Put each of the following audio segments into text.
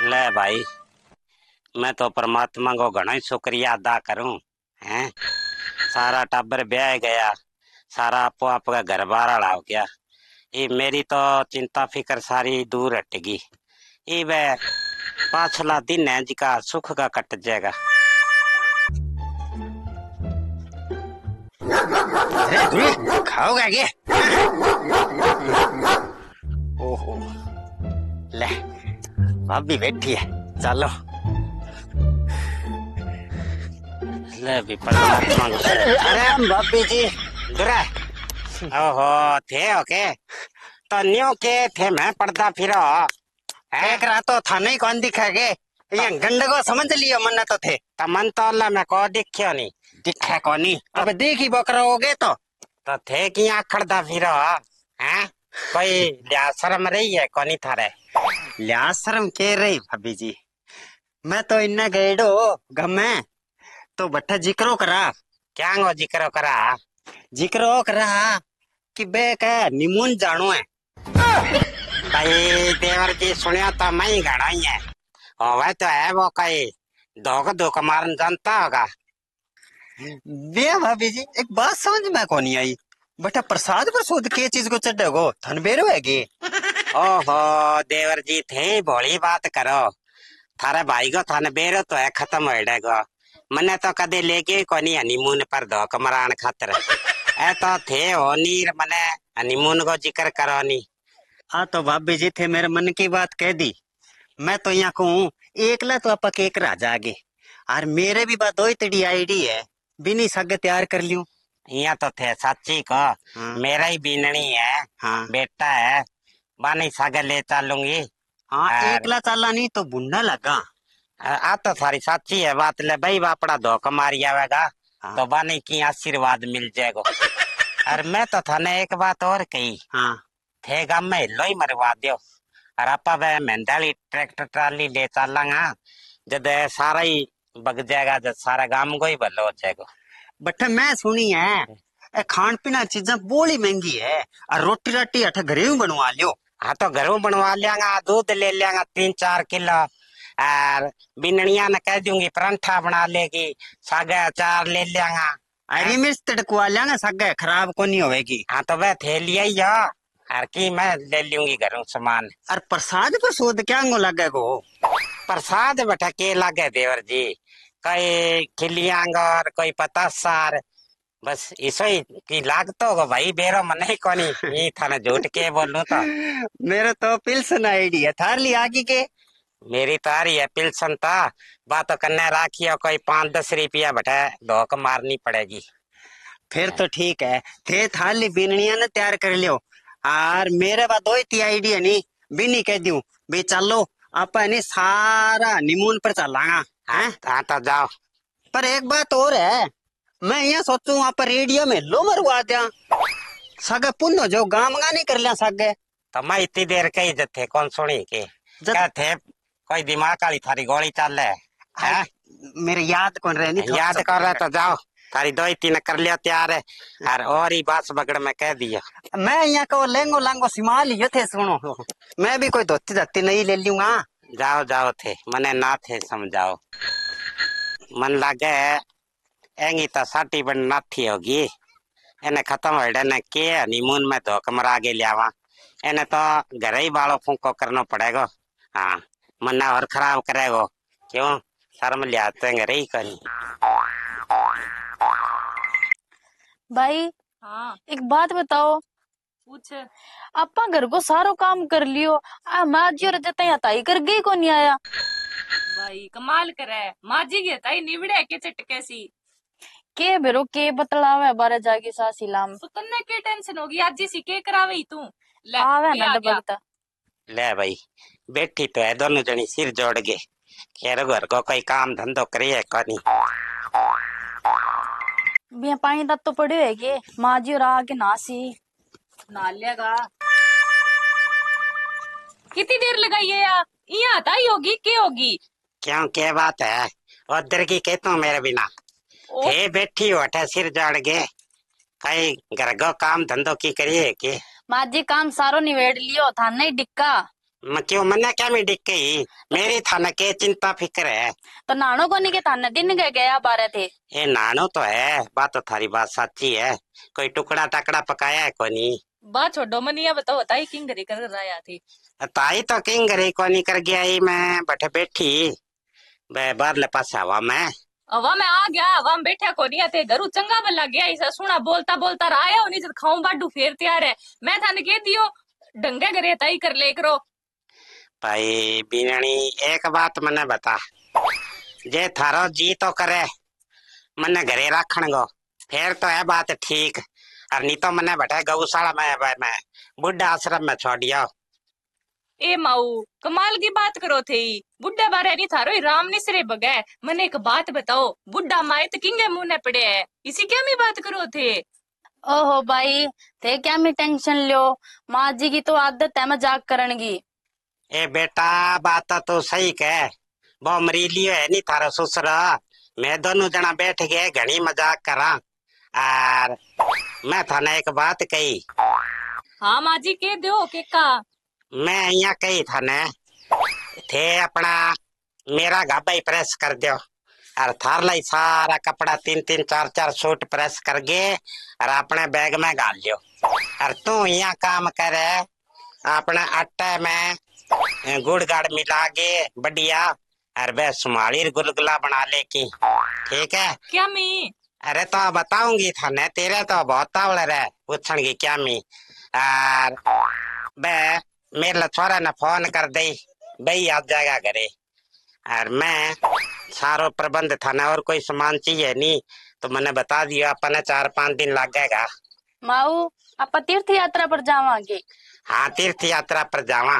ले भाई, मैं तो परमात्मा को घणो ही शुक्रिया अदा करूं। हैं, सारा टब्बर ब्याह गया, सारा आपो आप का घर बार हो गया। ये मेरी तो चिंता फिकर सारी दूर हटेगी। ये वे पाछला दिन है जिका सुख का कट जाएगा। अरे धुरी खाओगा ये? ओहो, ले भाभी बैठी है, चलो। ले भी परमात्मा को अरे भाभी जी, दुरा। ओहो, थे ओके। तो न्यू के थे मैं पढ़ता फिरो है। एक रात तो थाने ही कौन दिखागे? ये गंड को समझ लियो, मन तो थे तमन तो अल्लाह मैं को दिख्यो नहीं। दिखा कौनी। अब देखी बकरा हो गए तो थे कि आखड़दा फिरो हैं। कोई लिहाज शर्म रही है कोनी थारे? लिहाज शर्म के रही भाभी जी। मैं तो इन्ना गएडो गमे तो बट्टा जिक्रो करा। क्या गो जिक्र करा? जिक्रो करा कि बे का निमुन जानो है। भाई देवर जी सुनियो तो मैं ही घड़ा ही है। वह तो है वो कोई धोख धोख मारन जानता होगा। बे भाभी जी, एक बात समझ में कौन आई। बटा प्रसाद पर शोध के चीज को चढ़ेगो थन बेरो है। ओहो देवर जी थे भोली बात करो। थारे भाई को थाने बेरो तो है खत्म हो जाएगा। मने तो कदे लेके कोनी हनीमून पर धोख मरान खातर। ए तो थे हो नीर मने हनीमून को जिक्र करो नी। हाँ तो भाभी जी थे मेरे मन की बात कह दी। मैं तो यहाँ कहूँ एकला तो आपा केक राजा आगे। और मेरे भी बात दो तड़ी आईडी है, बिनी सग तैयार कर लियो। यहाँ तो थे सच्ची को। हाँ मेरा ही बीननी है, हाँ बेटा है। बानी सागर ले चलूंगी। हाँ, और एकला चाला नहीं तो बुंडा लगा। आ तो सारी सच्ची है बात। ले भाई बापड़ा धोखा मारी आवेगा हाँ तो बानी की आशीर्वाद मिल जाएगा। और मैं तो थाने एक बात और कही हाँ थे गाम में लो ही मरवा दियो। और आपा वे मेहंदाली ट्रैक्टर ट्राली ले चलांगा जद सारा ही बग जाएगा, जब सारा गांव को ही भलो हो जाएगा। बट मैं सुनी है ए खान पीना चीजें बोली महंगी है। और रोटी राटी अठ घरे ही बनवा लियो। हाँ तो घरों बनवा लियांगा, दूध ले लियांगा 3-4 किलो। और बिननिया ने कह दूंगी परांठा बना लेगी, सागा अचार ले लियांगा। हरी मिर्च तड़कवा लिया सगे खराब को नहीं होएगी। हाँ तो वह थे लिया ही हो। और की मैं ले लूंगी घरों सामान। और प्रसाद पर शोध क्या अंगो लगेगो? प्रसाद बेटा के लागे देवर जी? कोई खिलियांग और कोई पतासार, बस इसो ही की लागतो होगा भाई। बेरो मन ही कोनी ये थाने झूठ के बोलूं तो। मेरे तो पिल्सन आईडी है थार ली आगे के। मेरी तारी है पिलसन था। बात करने राखी कोई 5-10 रुपया बेटा धोख मारनी पड़ेगी। फिर तो ठीक है, थे थाली बिननिया ने तैयार कर लियो। और मेरे पास दो ही आईडी है नी, बिनी कह दूं भाई चलो अपन सारा निमून पर चलांगा हाँ, हैं। हाँ तो जाओ। पर एक बात और है, मैं यहाँ सोचूं वहां पर रेडियो में लो मरवा दिया सगे पुनो जो गाम गा नहीं कर लिया सगे। तो मैं इतनी देर कही जथे कौन सुनी के जब क्या थे? कोई दिमाग वाली थारी गोली चल है? हैं? मेरे याद कौन रहे नहीं थोड़ा याद सा कर रहे तो जाओ। थारी 2-3 कर लिया तैयार है। और ही बात बगड़ में कह दिया। मैं यहाँ को लेंगो लांगो सिमा लियो थे सुनो। मैं भी कोई धोती धोती नहीं ले लूंगा। जाओ जाओ थे मने ना थे समझाओ। मन लागे एंगी तो साटी बन नाथी होगी। एने खत्म हो ने के हनीमून में धोख मरा के लियावा। एने तो घर ही बालो फूको करना पड़ेगा। हाँ, मन्ना और खराब करेगो क्यों? शर्म लिया तो घर ही करी। भाई हाँ एक बात बताओ। पूछ। अपा घर को सारो काम कर लियो, आ माँ जी और जता यहाँ ताई कर गई को नहीं आया। भाई कमाल करे, माजी की ताई निबड़े के चटके सी। के बेरो के बतलावे बारे जाके सासी लाम तो तन्ने के टेंशन होगी, आज जी सी के करावे ही तू। ले आवे ये ना आ गया। डबकता। ले भाई, बैठी तो है दोनों जनी सिर जोड़ के। खेर घर को कोई काम धंधो करिए कनी। बिया पानी तक तो पड़े है के माँ जी और आके नासी ना लेगा। कितनी देर लगाई है यार? यहाँ ताई होगी के होगी? क्यों क्या बात है? उधर की कहता हूँ मेरे बिना। ओ थे बैठी हो अठे सिर जोड़ के। कई घर को काम धंधो की करिए के? माँ जी काम सारो निवेड़ लियो था नहीं डिक्का। क्यों मन्ने क्या मैं डिक गई मेरी थाना के चिंता फिक्र है। तो नानो को नहीं के थाने दिन गए गया बारे थे। ये नानो तो है, बात तो थारी बात सच्ची है। कोई टुकड़ा टकड़ा पकाया है कोनी? बात छोड़ो मनिया बताओ बताई किंग घरी कर रहा थी। ताई तो किंग घरे कोनी कर गया ही, मैं बैठे बैठी बाहर ले पास हवा में। हवा में आ गया, हवा में बैठा को नहीं थे घरू चंगा बल्ला गया इसे सुना बोलता बोलता आया हो नहीं खाऊं बाडू फेर तैयार है। मैं थाने कह दियो ढंगे घरे ताई कर ले करो। भाई बीनणी एक बात मने बता, जे थारो जी तो करे मने घरे रखण गो फिर तो है बात ठीक, और नहीं तो मने बैठे गौशाला में मैं बुढ़ा आश्रम में छोड़ियो। ए माऊ कमाल की बात करो थे, बुढ़ा बारे नहीं थारो राम निसरे बगे। मने एक बात बताओ, बुढ़ा माए तो किंगे मुंह ने पड़े है, इसी क्या मी बात करो थे। ओहो भाई थे क्या मैं टेंशन लियो, माँ जी की तो आदत है मजाक करने की। ए बेटा बात तो सही कह, वो मरीलियो है नहीं थारो ससुरा, मैं दोनों जना बैठ गए घनी मजाक करा। और मैं थाने एक बात कही। हाँ माँ जी कह दो के का। मैं यहाँ कही थाने थे अपना मेरा गाबा ही प्रेस कर दो, और थार लाई सारा कपड़ा 3-3 4-4 सूट प्रेस कर गे और अपने बैग में डाल लियो। और तू यहाँ काम करे अपने आटे में गुड़ गाड़ मिला के बढ़िया, और वे सुमाली गुलगुला बना ले की, ठीक है? क्या मी? अरे तो बताऊंगी थाने, तेरे तो बहुत तावड़ रहे पूछन की क्या मी। और बे मेरे छोरा ने फोन कर दे भाई आ जाएगा घरे, और मैं सारो प्रबंध थाना और कोई सामान चाहिए नहीं तो मैंने बता दिया अपने 4-5 दिन लगेगा। माऊ आप तीर्थ यात्रा पर जावांगे। हाँ तीर्थ यात्रा पर जावा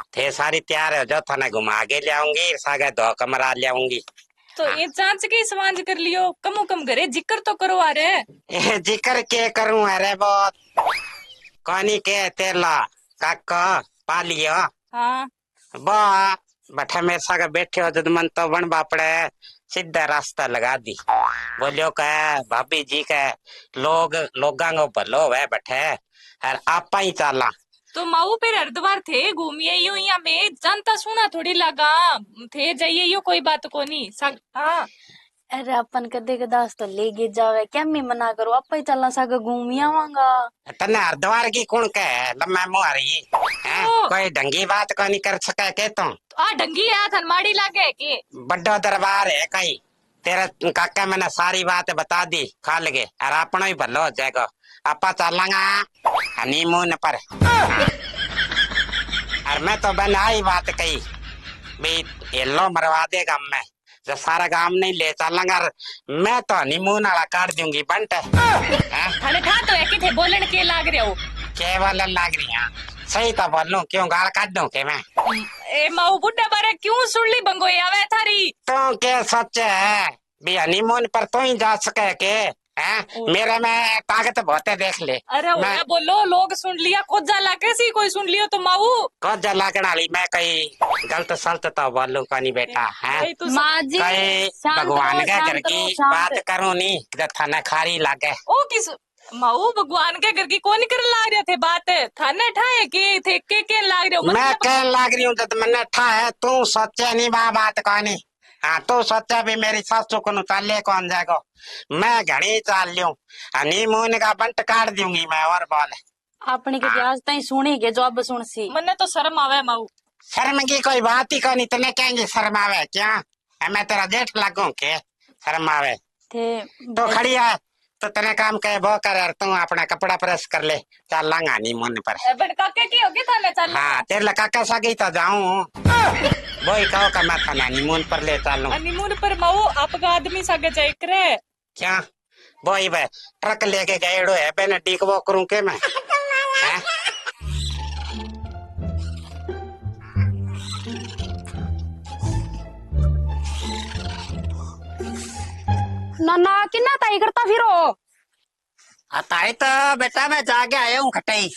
थे, सारी तैयार हो जाओ, थाने घुमा के ले आऊंगी, सागे 2 कमरा ले आऊंगी। तो ये जांच के समाज कर लियो, कमो कम घरे जिक्र तो करो आ रहे। जिक्र के करूं, अरे बहुत कौनी के तेला काका पा लियो। हाँ बा बैठा मेरे साथ बैठे हो जब मन तो बन बापड़े सीधा रास्ता लगा दी, बोलियो कह भाभी जी के लोगां को भलो है बैठे, और आपा ही चाला। तो माऊ फिर हरिद्वार थे घूमिए यो यहाँ में जानता सुना थोड़ी लगा थे जाइए यो कोई बात को नहीं। हाँ अरे अपन कदे कदास तो लेके जावे, क्या मैं मना करूं, आप ही चलना सागे घूमी आवांगा। तने हरिद्वार की कौन कहे लम्मा मुहारी है, कोई ढंगी बात को नहीं कर सके के तुम। आ ढंगी है थनमाड़ी लागे के बड़ा दरबार है कहीं, तेरे काका मैंने सारी बात बता दी खा लगे, और अपना ही भलो हो जाएगा। आपा चलेंगा हनीमून पर, और मैं तो बना ही बात कही भाई येलो मरवा दे गाँव में, जो सारा गांव नहीं ले चलेंगा, मैं तो हनीमून वाला काट दूंगी बंट। थाने ठा तो है कि थे बोलन के लाग रहे हो, केवल लाग रही है सही तो बोलूं, क्यों गाल काट दूं के मैं? ए माऊ बुड्ढा बारे क्यों सुनली बंगोई आवे थारी। तो के सच है भी हनीमून पर तो ही जा सके के हैं, मेरे में ताकत बहुत है देख ले। अरे मैं बोलो लोग सुन लिया खोजा लाके सी कोई सुन लियो तो माऊ को जला के डाली, मैं कहीं गलत सलत तो बोलूं का नहीं बेटा है, माँ जी कहीं भगवान के घर की बात करूं नहीं जब थाना खारी लागे। ओ किस माऊ भगवान के घर की कौन कर लाग रहे थे बात, थाने ठाए के थे के लाग रहे हो? मैं कह लाग रही हूँ जब मैंने ठा है, तू सोचे नहीं बात को नहीं। हाँ तू सोचा भी मेरी सासू को चाले कौन जाएगा, मैं घड़ी चाल लूं हनीमून का बंट काट दूंगी मैं, और बोल अपनी के आज तई सुनी के जो अब सुन सी। मन्ने तो शर्म आवे माऊ। शर्म की कोई बात ही नहीं, तने कहेंगे शर्म आवे क्या? मैं तेरा जेठ लगूं के शर्म आवे? थे तो खड़ी है तो तने काम कहे वो कर, तू अपना कपड़ा प्रेस कर ले, चल लांगा हनीमून पर। बट काके की होगी थाने चल। हाँ तेरे काका सागी तो जाऊं, वो ही कहो का मैं थाना हनीमून पर ले चलूं। हनीमून पर माऊ आपका आदमी सागे जाए करे क्या वो ही वे ट्रक लेके गए है बेने डी को करूं के मैं हैं? ना किन्ना ताई करता फिरो। ताई तो बेटा मैं जाके आया हूँ खटाई।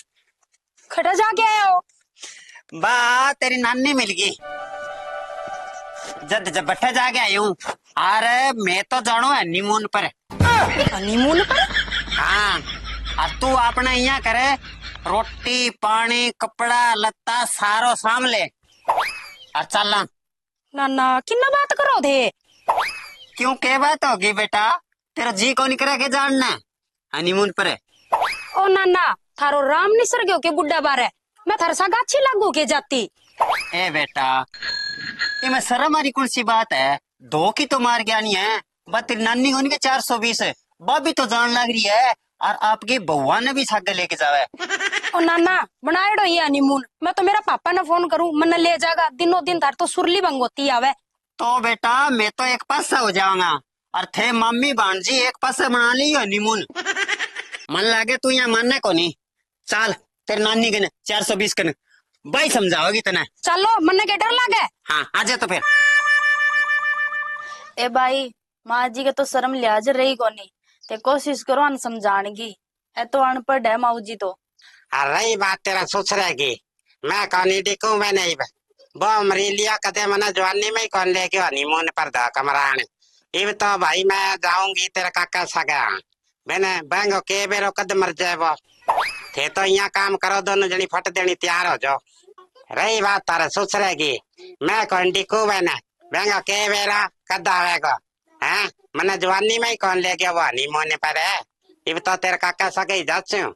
खटा जाके आए हो? बा तेरी नानी मिल गई जब बट्ठे जाके आई हूँ। अरे मैं तो जानो हनीमून पर। हनीमून पर? हाँ और तू अपना यहाँ करे रोटी पानी कपड़ा लत्ता सारो सामले और चलना। नाना किन्ना बात करो थे। क्यों क्या बात होगी बेटा, तेरा जी को निकरा के जानना हनीमून पर है। ओ नाना थारो राम निसर गयो के बुड्ढा बारे, मैं थारे साथ अच्छी लागू के जाती। ए बेटा ये में शर्म वाली कौन सी बात है, दो की तो मार गया नहीं है। बात तेरी नानी होने के 420 है, भाभी तो जान लग रही है और आपकी बउआ ने भी सागे लेके जावे। ओ नाना बनाएड़ो ये हनीमून, मैं तो मेरा पापा ने फोन करूं मन ले जाएगा, दिनों दिन थार तो सुरली बंगोती आवे। तो बेटा मैं तो एक पासा हो जाऊंगा और थे मम्मी भांजी एक पासा बना ली हनीमून। मन लागे तू यहाँ मानने को नहीं, चल तेरी नानी के 420 के भाई समझाओगी तने। चलो मन के डर लागे। हाँ आजा तो फिर। ए भाई माँ जी के तो शर्म लिहाज रही कोनी, ते कोशिश करो अन समझाने की। ए तो अनपढ़ है माऊ जी तो। रही बात तेरा ससुरे की, मैं कौन डिकू मैं नहीं वो मरी लिया कदे मना जवानी में ही कौन ले गयो हनीमून पर दा कमरान। इब तो भाई मैं जाऊंगी तेरे काका सगा मैंने बैंगो के बेरो कद मर जाए वो थे तो यहाँ काम करो दोनों जनी फट देनी तैयार हो जाओ। रही बात तारे ससुरे की, मैं कौन डिकू मैंने बैंगो के बेरा कद आवेगा हैं मना जवानी में ही कौन ले गया वो हनीमून पर है। इब तो तेरे काका सगा ही जाचू।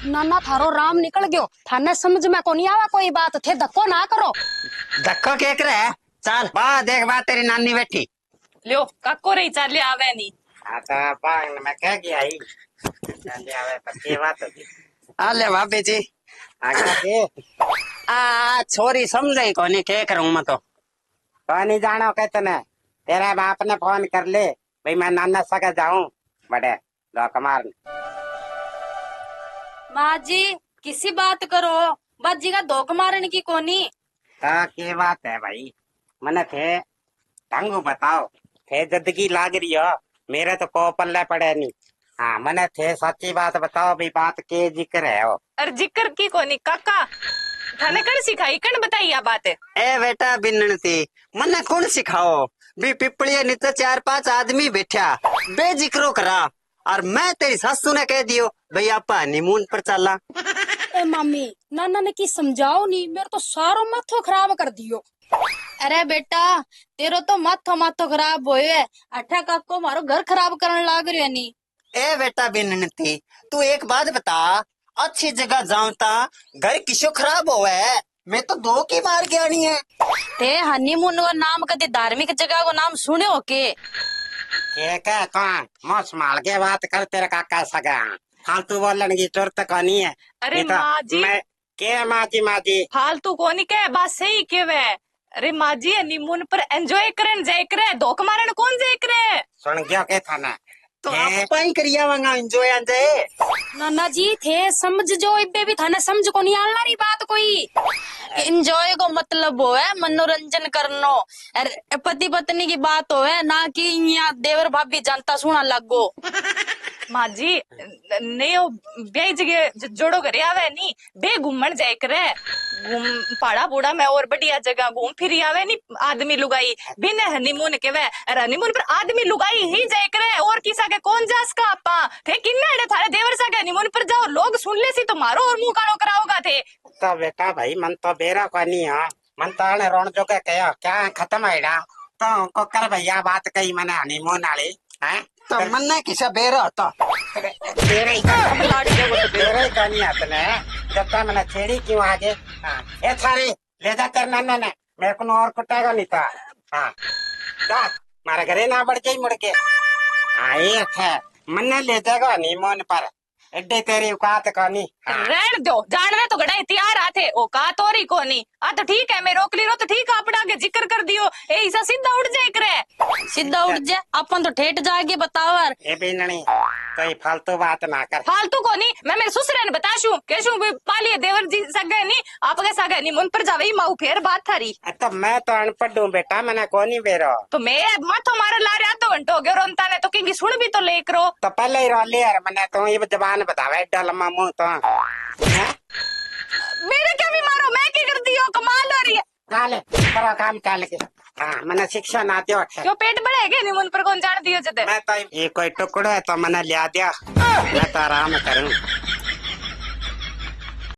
नाना थारो राम निकल गयो, थाने समझ में को नहीं आवा कोई बात, थे धक्को ना करो। धक्को के करे चल बा देख बा तेरी नानी बैठी। ल्यो काको रही चाले आवे नहीं। हाँ तो बांग मैं कह गया ही चल आवे पर के बात होगी। आले भाभी जी आगे के आ छोरी समझे को नहीं क्या करूं मैं तो। पानी जानो कहते न तेरे बाप ने फोन कर ले भाई मैं नाना सके जाऊं बड़े दो कमार। माँ जी किसी बात करो, बाजी का धोख मारने की कोनी। तो के बात है भाई मने थे ढंगू बताओ थे जिंदगी लाग रही हो मेरे तो को पल्ले पड़े नहीं। हाँ मने थे सच्ची बात बताओ भाई बात के जिक्र है वो। अरे जिक्र की कोनी काका, थाने कण सिखाई कण बताई आ बात है। ए बेटा बिन्नती मन्ने कौन सिखाओ भी पिपलिया नीचे 4-5 आदमी बैठा बेजिक्रो करा और मैं तेरी सासू ने कह दियो भाई आप हनीमून पर चला। ए मामी नाना ने की समझाओ नहीं, मेरे तो सारो माथो खराब कर दियो। अरे बेटा तेरो तो माथो माथो खराब होयो है, अठा काको मारो घर खराब करने लाग रही है नी। ए बेटा बिन्नती तू एक बात बता, अच्छी जगह जाऊंता घर किसो खराब होवे, मैं तो दो की मार के आनी है। ते हनीमून का नाम कदे धार्मिक जगह को नाम सुने हो के? क्या कौन मोस माल के बात कर तेरे काका सगा फालतू बोलने की जरूरत को नहीं है। अरे ये तो माँ जी मैं के माँ जी फालतू कोनी के बात सही के वे। अरे माँ जी हनीमून पर एंजॉय करन जाए करे, धोख मारन कौन जाए करे। सुन गया के था ना तो आप ही करिया वांगा एंजॉय आंजे। नाना जी थे समझ जो इब्बे भी थाने समझ को नहीं आना रही बात कोई। एंजॉय को मतलब हो है मनोरंजन करनो, अरे पति पत्नी की बात हो है ना कि यहाँ देवर भाभी जानता सुना लगो। माँ जी नहीं वो ब्याह जगह जोड़ो करे आवे नी बे घूमन जाए करे, घूम पहाड़ा बूढ़ा में और बढ़िया जगह घूम फिर आवे नी आदमी लुगाई बिन हनीमून के वे। अरे हनीमून पर आदमी लुगाई ही जाए करे और किसा के कौन जास का आपा थे किन्ने एड़े थारे देवर सा के हनीमून पर जाओ लोग सुन ले सी तो मारो और मुंह कानो कराओगा थे। तो बेटा भाई मन तो बेरा को नहीं है मन तो आने रोन जो के कहो क्या खत्म है तो को कर भैया बात कही मैंने हनीमून वाली है तो मन्ने किसा बेरा होता तेरे ही कहानी आतने जब तक मैंने छेड़ी क्यों आगे। हाँ ये सारी ले जा कर नाना ने मेरे को और कुटेगा नहीं था। हाँ जा मारे घरे ना बढ़ जाई मुड़ के। हाँ ये है मन्ने ले जाएगा हनीमून पर एड्डे तेरी औकात कोनी। हाँ। रहन दो जानने तो गड़ा तैयार आते औकात और ही कोनी आ तो ठीक है मैं रोक ली रो तो ठीक है अपना के जिक्र कर दियो ए ऐसा सीधा उड़ जाए करे सीधा उठ जाए अपन तो ठेठ जाके बताओ यार। ये भी नहीं कोई फालतू बात ना कर। फालतू को नहीं मैं मेरे ससुरे ने बताशू कैशू पालिए देवर जी सगे नहीं आपके सगे नहीं मुन पर जावे माऊ फिर बात थारी। तो मैं तो अनपढ़ हूँ बेटा मैंने कोनी बेरो तो मैं माथो मारे ला रहा आधो घंटो हो गयो रोनता ने तो किंगी सुन भी तो ले करो तो पहले ही रो लिया मैंने तो ये जबान बतावे एड्डा लम्बा मुंह तो मेरे क्या भी मारो मैं क्या कर दियो कमाल हो रही है। चाले करो काम चाल के हाँ मैंने शिक्षा ना दियो थे क्यों पेट बड़े है क्या निमुन पर कौन जान दियो जते मैं तो ये कोई टुकड़ो है तो मैंने लिया दिया मैं तो आराम करूँ